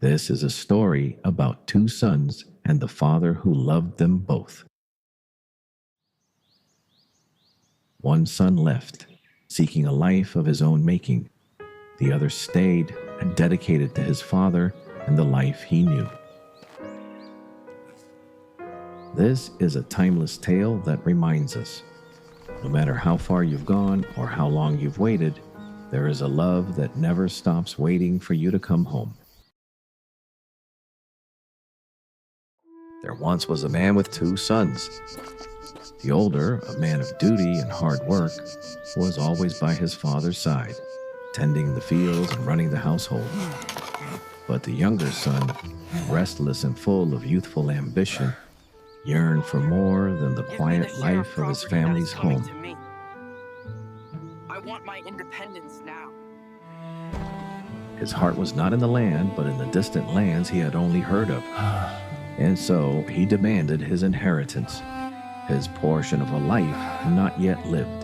This is a story about two sons and the father who loved them both. One son left, seeking a life of his own making. The other stayed and dedicated to his father and the life he knew. This is a timeless tale that reminds us, no matter how far you've gone or how long you've waited, there is a love that never stops waiting for you to come home. There once was a man with two sons. The older, a man of duty and hard work, was always by his father's side, tending the fields and running the household. But the younger son, restless and full of youthful ambition, yearned for more than the quiet life of his family's home. I want my independence now. His heart was not in the land, but in the distant lands he had only heard of. And so he demanded his inheritance, his portion of a life not yet lived.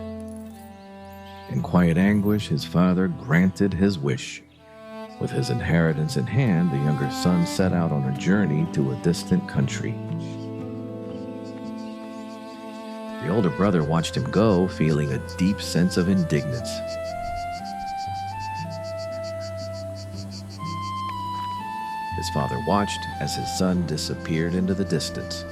In quiet anguish, his father granted his wish. With his inheritance in hand, the younger son set out on a journey to a distant country. The older brother watched him go, feeling a deep sense of indignance. His father watched as his son disappeared into the distance.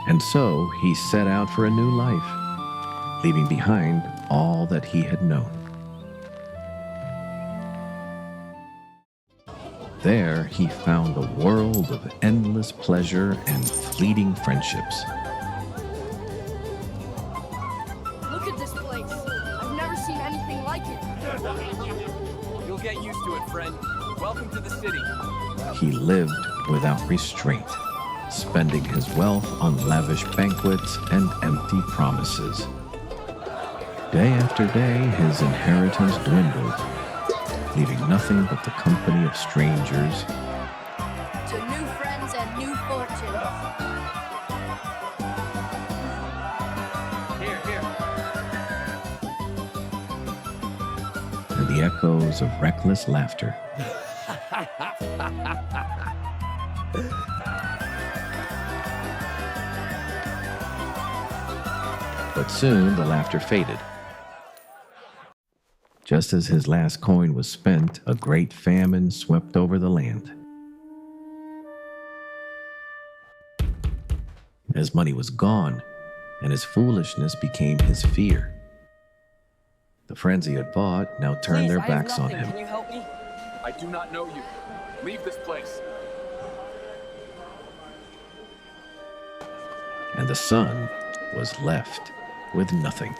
And so he set out for a new life, leaving behind all that he had known. There he found a world of endless pleasure and fleeting friendships. Look at this place. I've never seen anything like it. You'll get used to it, friend. Welcome to the city. He lived without restraint, spending his wealth on lavish banquets and empty promises. Day after day, his inheritance dwindled, leaving nothing but the company of strangers. To new friends and new fortunes. Here. And the echoes of reckless laughter. But soon the laughter faded. Just as his last coin was spent, a great famine swept over the land. His money was gone, and his foolishness became his fear. The friends he had bought now turned their backs on him. Can you help me? I do not know you. Leave this place. And the son was left with nothing.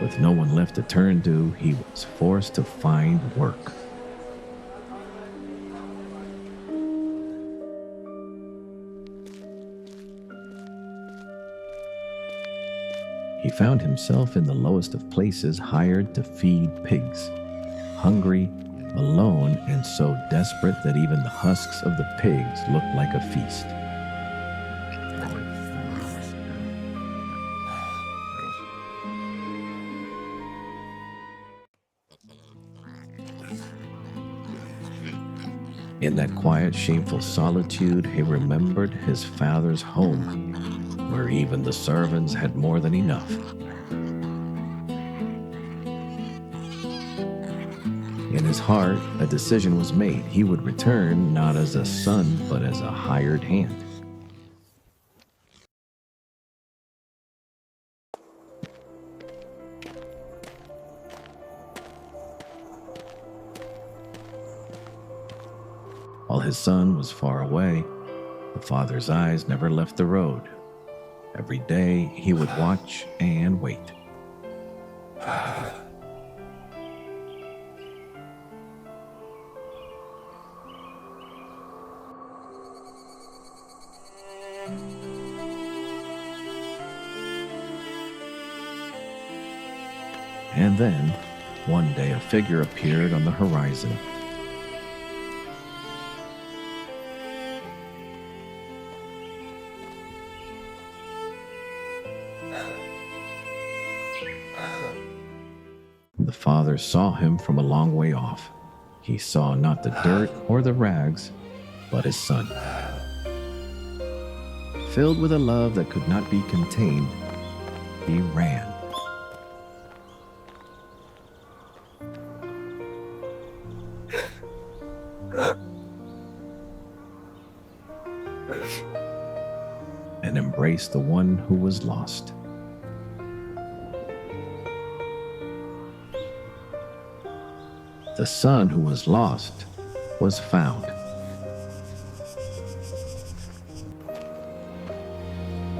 With no one left to turn to, he was forced to find work. He found himself in the lowest of places, hired to feed pigs, hungry, alone, and so desperate that even the husks of the pigs looked like a feast. In that quiet, shameful solitude, he remembered his father's home, where even the servants had more than enough. In his heart, a decision was made. He would return not as a son, but as a hired hand. While his son was far away, the father's eyes never left the road. Every day he would watch and wait. And then, one day a figure appeared on the horizon. The father saw him from a long way off. He saw not the dirt or the rags, but his son. Filled with a love that could not be contained, he ran. And embraced the one who was lost. The son who was lost was found.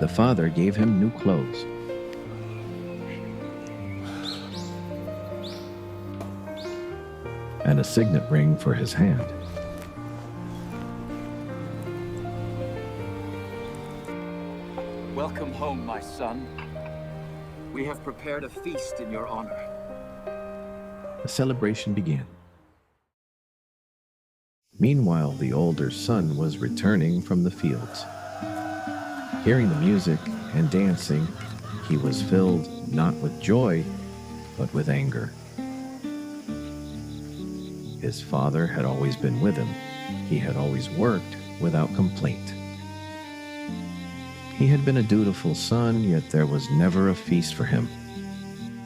The father gave him new clothes. And a signet ring for his hand. Welcome home, my son. We have prepared a feast in your honor. The celebration began. Meanwhile, the older son was returning from the fields. Hearing the music and dancing, he was filled not with joy, but with anger. His father had always been with him. He had always worked without complaint. He had been a dutiful son, yet there was never a feast for him.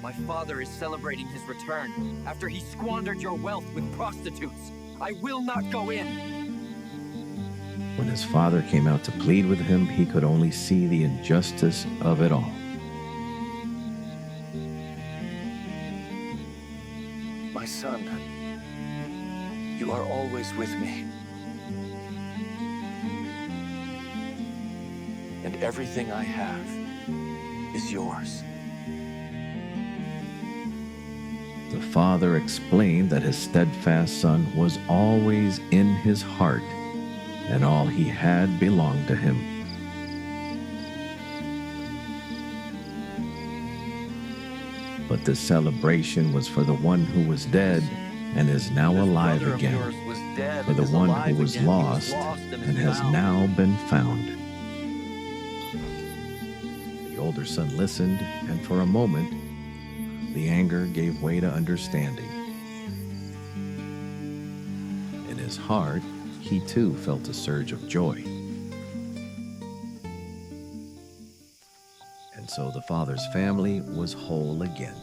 My father is celebrating his return after he squandered your wealth with prostitutes. I will not go in. When his father came out to plead with him, he could only see the injustice of it all. My son, you are always with me. And everything I have is yours. The father explained that his steadfast son was always in his heart, and all he had belonged to him. But this celebration was for the one who was dead and is now alive again, for the one who was lost and has now been found. The older son listened, and for a moment, the anger gave way to understanding. In his heart, he too felt a surge of joy. And so the father's family was whole again.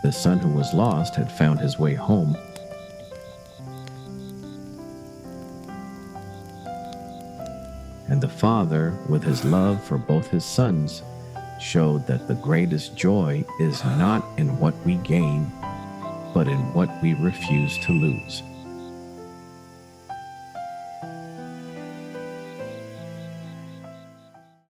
The son who was lost had found his way home. And the father, with his love for both his sons, showed that the greatest joy is not in what we gain, but in what we refuse to lose.